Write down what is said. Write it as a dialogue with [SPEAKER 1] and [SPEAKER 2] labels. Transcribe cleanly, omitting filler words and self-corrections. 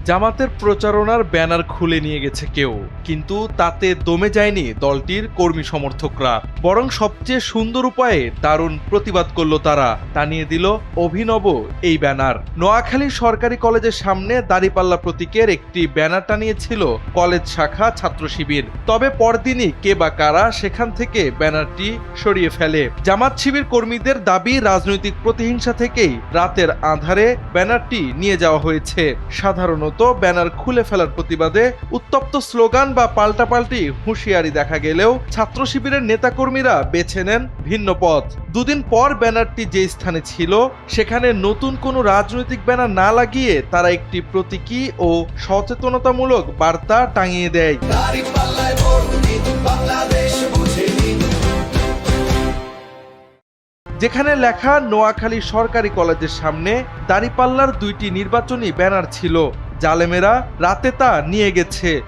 [SPEAKER 1] জামাতের প্রচারণার ব্যানার খুলে নিয়ে গেছে কেউ, কিন্তু তাতে দমে যায়নি দলটির কর্মী সমর্থকরা। বরং সবচেয়ে সুন্দর উপায়ে দারুণ প্রতিবাদ করল তারা, টানিয়ে দিল অভিনব এই ব্যানার। নোয়াখালী সরকারি কলেজের সামনে দাঁড়িপাল্লা প্রতীকের একটি ব্যানার টানিয়েছিল কলেজ শাখা ছাত্র শিবির। তবে পরদিনই কে বা কারা সেখান থেকে ব্যানারটি সরিয়ে ফেলে। জামাত শিবির কর্মীদের দাবি, রাজনৈতিক প্রতিহিংসা থেকেই রাতের আঁধারে ব্যানারটি নিয়ে যাওয়া হয়েছে। সাধারণত ব্যানার খুলে ফেলার প্রতিবাদে উত্তপ্ত স্লোগান বা পাল্টাপাল্টি হুঁশিয়ারি দেখা গেলেও ছাত্র শিবিরের নেতাকর্মীরা বেছে নেন ভিন্ন পথ। দুদিন পর ব্যানারটি যে স্থানে ছিল সেখানে নতুন কোনো রাজনৈতিক ব্যানার না লাগিয়ে তারা একটি প্রতীকী ও সচেতনতামূলক বার্তা টাঙিয়ে দেয়। যেখানে লেখা নোয়াখালী সরকারি কলেজের সামনে দাঁড়িপাল্লার দুইটি নির্বাচনী ব্যানার ছিল, জালেমেরা রাতে তা নিয়ে গেছে।